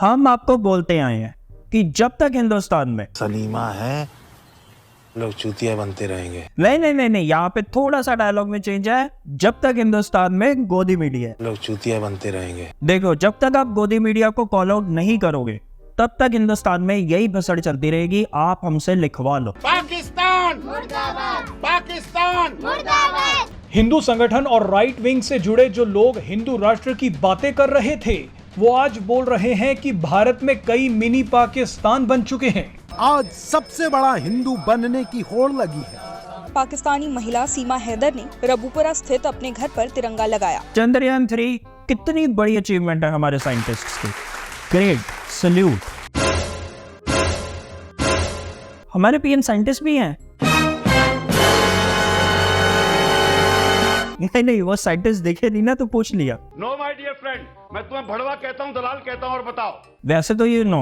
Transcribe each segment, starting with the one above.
हम आपको बोलते आए हैं कि जब तक हिंदुस्तान में सलीमा है लोग चूतिया बनते रहेंगे। नहीं, यहाँ पे थोड़ा सा डायलॉग में चेंज है। जब तक हिंदुस्तान में गोदी मीडिया है, लोग चूतिया बनते रहेंगे। देखो, जब तक आप गोदी मीडिया को कॉल आउट नहीं करोगे तब तक हिंदुस्तान में यही भसड़ चलती रहेगी। आप हमसे लिखवा लो। पाकिस्तान मुर्दाबाद, पाकिस्तान मुर्दाबाद। हिंदू संगठन और राइट विंग से जुड़े जो लोग हिंदू राष्ट्र की बातें कर रहे थे, वो आज बोल रहे हैं कि भारत में कई मिनी पाकिस्तान बन चुके हैं। आज सबसे बड़ा हिंदू बनने की होड़ लगी है। पाकिस्तानी महिला सीमा हैदर ने रबूपुरा स्थित अपने घर पर तिरंगा लगाया। चंद्रयान 3 कितनी बड़ी अचीवमेंट है हमारे साइंटिस्ट्स की। Great, salute. हमारे पीएम साइंटिस्ट भी हैं। नहीं, वो साइंटिस्ट दिखे नहीं ना तो पूछ लिया। नो माय डियर फ्रेंड, मैं तुम्हें भड़वा कहता हूँ, दलाल कहता हूँ, और बताओ। वैसे तो ये no,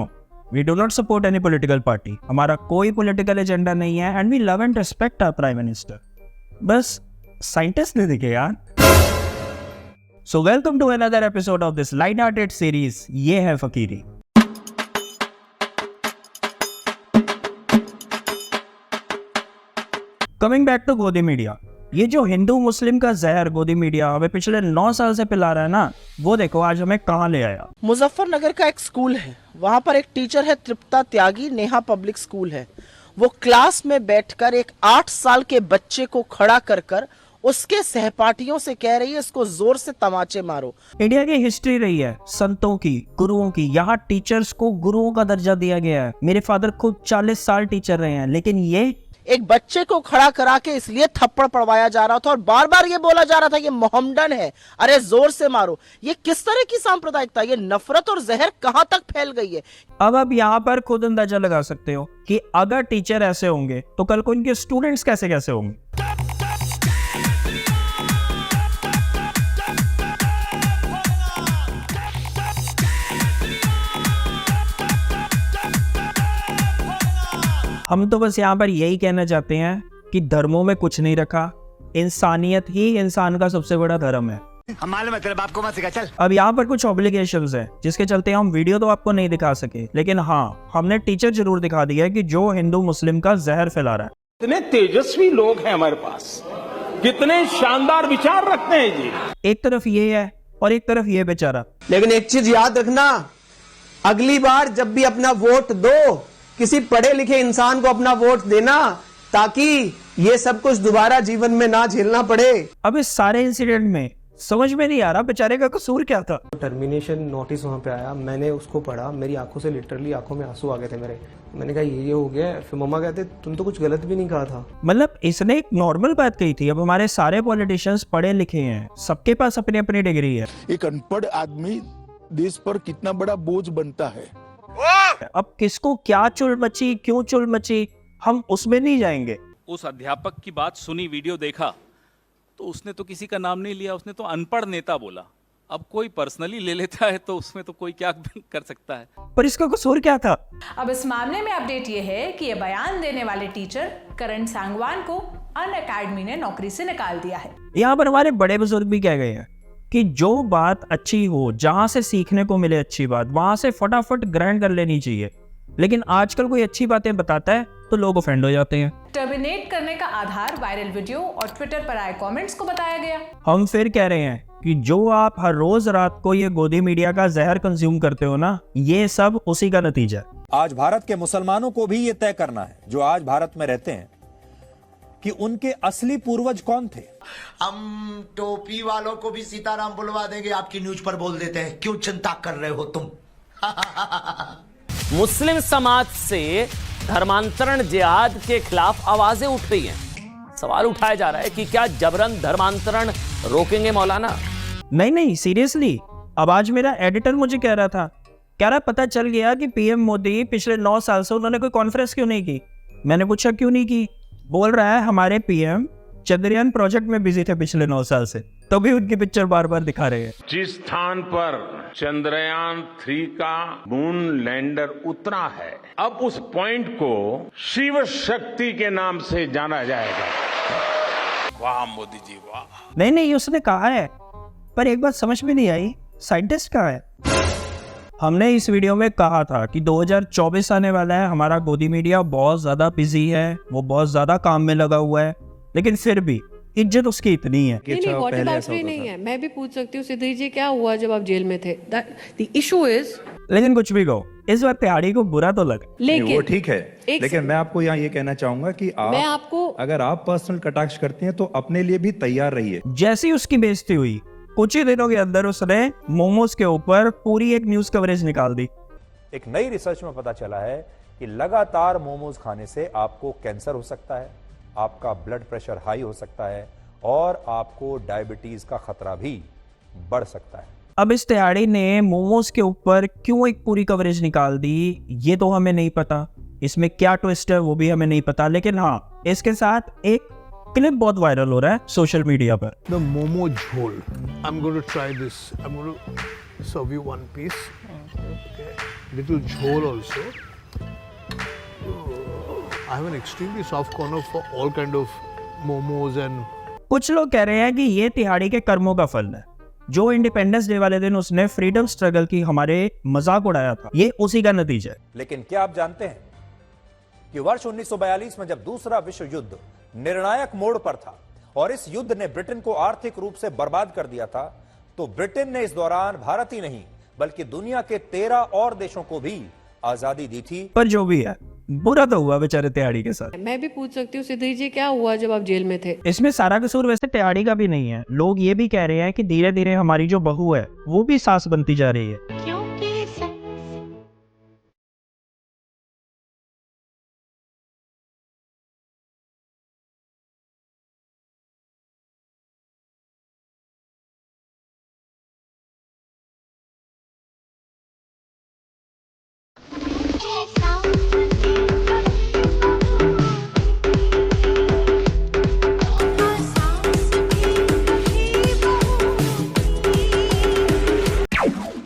we do not support any political party. हमारा कोई पॉलिटिकल एजेंडा नहीं है and we love and respect our prime minister. बस साइंटिस्ट नहीं दिखे यार। So welcome to another episode of this light hearted series, ये है फकीरी। कमिंग बैक टू गोदी मीडिया, ये जो हिंदू मुस्लिम का जहर गोदी मीडिया हमें पिछले 9 साल से पिला रहा है ना, वो देखो आज हमें कहाँ ले आया। मुजफ्फरनगर का एक स्कूल है, वहाँ पर एक टीचर है तृप्ता त्यागी, नेहा पब्लिक स्कूल है। वो क्लास में बैठकर एक 8 साल के बच्चे को खड़ा कर उसके सहपाठियों से कह रही है इसको जोर से तमाचे मारो। इंडिया की हिस्ट्री रही है संतों की, गुरुओं की। यहाँ टीचर्स को गुरुओं का दर्जा दिया गया है। मेरे फादर खुद 40 साल टीचर रहे हैं, लेकिन ये एक बच्चे को खड़ा करा के इसलिए थप्पड़ पड़वाया जा रहा था और बार बार ये बोला जा रहा था ये मोहम्मडन है, अरे जोर से मारो। ये किस तरह की सांप्रदायिकता, ये नफरत और जहर कहां तक फैल गई है। अब आप यहाँ पर खुद अंदाजा लगा सकते हो कि अगर टीचर ऐसे होंगे तो कल को इनके स्टूडेंट्स कैसे कैसे होंगे। हम तो बस यहाँ पर यही कहना चाहते हैं कि धर्मों में कुछ नहीं रखा, इंसानियत ही इंसान का सबसे बड़ा धर्म है। हमारे मतलब आपको मत सिखा चल। अब यहाँ पर कुछ ऑब्लिगेशंस हैं जिसके चलते हम वीडियो तो आपको नहीं दिखा सके, लेकिन हाँ, हमने टीचर जरूर दिखा दिया है कि जो हिंदू मुस्लिम का जहर फैला रहा है। कितने तेजस्वी लोग हैं हमारे पास, कितने शानदार विचार रखते हैं जी। एक तरफ ये है और एक तरफ ये बेचारा। लेकिन एक चीज याद रखना, अगली बार जब भी अपना वोट दो, किसी पढ़े लिखे इंसान को अपना वोट देना, ताकि ये सब कुछ दोबारा जीवन में ना झेलना पड़े। अब इस सारे इंसिडेंट में समझ में नहीं आ रहा बेचारे का कसूर क्या था। टर्मिनेशन नोटिस वहाँ पे आया, मैंने उसको पढ़ा, मेरी आंखों से लिटरली आंखों में आंसू आ गए थे मेरे। मैंने कहा ये हो गया। फिर मम्मा कहते तुम तो कुछ गलत भी नहीं कहा था। मतलब इसने एक नॉर्मल बात कही थी। अब हमारे सारे पॉलिटिशियंस पढ़े लिखे हैं, सबके पास अपनी अपनी डिग्री है। एक अनपढ़ आदमी देश पर कितना बड़ा बोझ बनता है। अब किसको क्या चुल मची, क्यों चुल मची, हम उसमें नहीं जाएंगे। उस अध्यापक की बात सुनी, वीडियो देखा, तो उसने तो किसी का नाम नहीं लिया, उसने तो अनपढ़ नेता बोला। अब कोई पर्सनली ले लेता है तो उसमें तो कोई क्या कर सकता है। पर इसका कसूर क्या था? अब इस मामले में अपडेट ये है कि ये बयान देने वाले टीचर करण सांगवान को अनअकैडमी ने नौकरी से निकाल दिया है। यहाँ पर हमारे बड़े बुजुर्ग भी कह गए हैं कि जो बात अच्छी हो, जहां से सीखने को मिले अच्छी बात, वहां से फटाफट ग्रहण कर लेनी चाहिए। लेकिन आजकल कोई अच्छी बातें बताता है तो लोग ऑफेंड हो जाते हैं। टर्मिनेट करने का आधार वायरल वीडियो और ट्विटर पर आए कमेंट्स को बताया गया। हम फिर कह रहे हैं कि जो आप हर रोज रात को ये गोदी मीडिया का जहर कंज्यूम करते हो ना, ये सब उसी का नतीजा है। आज भारत के मुसलमानों को भी ये तय करना है, जो आज भारत में रहते हैं, कि उनके असली पूर्वज कौन थे। हम टोपी वालों को भी सीताराम बुलवा देंगे, आपकी न्यूज पर बोल देते हैं। क्यों चिंता कर रहे हो तुम? मुस्लिम समाज से धर्मांतरण जिहाद के खिलाफ आवाजें उठ रही हैं। सवाल उठाया जा रहा है कि क्या जबरन धर्मांतरण रोकेंगे मौलाना? नहीं, सीरियसली। अब आज मेरा एडिटर मुझे कह रहा पता चल गया कि पीएम मोदी पिछले 9 साल से उन्होंने कोई कॉन्फ्रेंस क्यों नहीं की। मैंने पूछा क्यों नहीं की, बोल रहा है हमारे पीएम चंद्रयान प्रोजेक्ट में बिजी थे पिछले 9 साल से, तो भी उनकी पिक्चर बार बार दिखा रहे हैं। जिस स्थान पर चंद्रयान 3 का मून लैंडर उतरा है, अब उस पॉइंट को शिव शक्ति के नाम से जाना जाएगा। वाह मोदी जी वाह। नहीं, उसने कहा है, पर एक बात समझ में नहीं आई, साइंटिस्ट कहाँ है? हमने इस वीडियो में कहा था कि 2024 आने वाला है, हमारा गोदी मीडिया बहुत ज़्यादा बिजी है, वो बहुत ज़्यादा काम में लगा हुआ है, लेकिन फिर भी इज्जत उसकी इतनी है। नहीं, water bottling नहीं है। मैं भी पूछ सकती हूँ सिद्धि जी, क्या हुआ जब आप जेल में थे? The issue is, लेकिन कुछ भी कहो, इस बार तिहाड़ी को बुरा तो लगा, लेकिन वो ठीक है, लेकिन मैं आपको यहाँ ये कहना चाहूंगा कि अगर आप पर्सनल कटाक्ष करते हैं तो अपने लिए भी तैयार रहिए। जैसी उसकी बेइज्जती हुई, कुछ ही दिनों के अंदर उसने मोमोज के ऊपर पूरी एक न्यूज कवरेज निकाल दी। एक नई रिसर्च में पता चला है कि लगातार मोमोज खाने से आपको कैंसर हो सकता है, आपका ब्लड प्रेशर हाई हो सकता है और आपको डायबिटीज का खतरा भी बढ़ सकता है। अब इस तिहाड़ी ने मोमोज के ऊपर क्यों एक पूरी कवरेज निकाल दी, ये तो हमें नहीं पता, इसमें क्या ट्विस्ट है वो भी हमें नहीं पता, लेकिन हाँ, इसके साथ एक क्लिप बहुत वायरल हो रहा है सोशल मीडिया पर। The momo jhol. I'm going to try this. I'm going to serve you one piece. Okay. Little jhol also. I have an extremely soft corner for all kind of momos and. कुछ लोग कह रहे हैं कि ये तिहाड़ी के कर्मों का फल है। जो इंडिपेंडेंस डे वाले दिन उसने फ्रीडम स्ट्रगल की हमारे मजाक उड़ाया था, ये उसी का नतीजा है। लेकिन क्या आप जानते हैं कि वर्ष 1942 में जब दूसरा विश्व युद्ध निर्णायक मोड़ पर था और इस युद्ध ने ब्रिटेन को आर्थिक रूप से बर्बाद कर दिया था, तो ब्रिटेन ने इस दौरान भारत ही नहीं बल्कि दुनिया के 13 और देशों को भी आजादी दी थी। पर जो भी है, बुरा तो हुआ बेचारे तिहाड़ी के साथ। मैं भी पूछ सकती हूँ सिद्धि जी, क्या हुआ जब आप जेल में थे? इसमें सारा कसूर वैसे तिहाड़ी का भी नहीं है। लोग ये भी कह रहे हैं कि धीरे धीरे हमारी जो बहू है वो भी सास बनती जा रही है।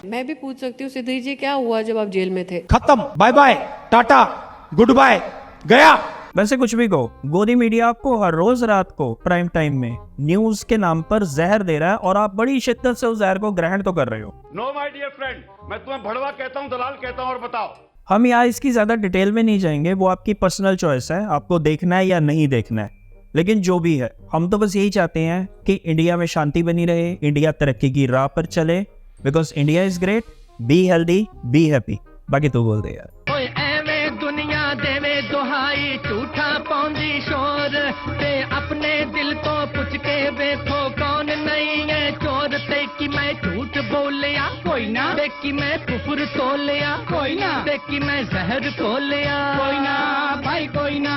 मैं भी पूछ सकती हूँ सिद्धि जी, क्या हुआ जब आप जेल में थे? खत्म, bye bye, tata, good bye, गया। वैसे कुछ भी कहो, गोदी मीडिया आपको हर रोज रात को प्राइम टाइम में न्यूज के नाम पर जहर दे रहा है और आप बड़ी शिद्दत से उस जहर को ग्रहण तो कर रहे हो। नो माय डियर फ्रेंड, मैं तुम्हें भड़वा कहता हूँ, दलाल कहता हूँ, और बताओ। हम यहाँ इसकी ज्यादा डिटेल में नहीं जाएंगे, वो आपकी पर्सनल चॉइस है, आपको देखना है या नहीं देखना है। लेकिन जो भी है, हम तो बस यही चाहते हैं कि इंडिया में शांति बनी रहे, इंडिया तरक्की की राह पर चले, because India is great. Be healthy, be happy. बाकी तो बोल दे यार। दुनिया देवे दुहाई, झूठा पौंदी शोर ते अपने दिल तो पुछ के देखो कौन नहीं है चोर। ते कि मैं झूठ बोलिया कोई ना, ते कि मैं कुफर तोलिया कोई ना, ते कि मैं जहर तोलिया कोई ना, भाई कोई ना।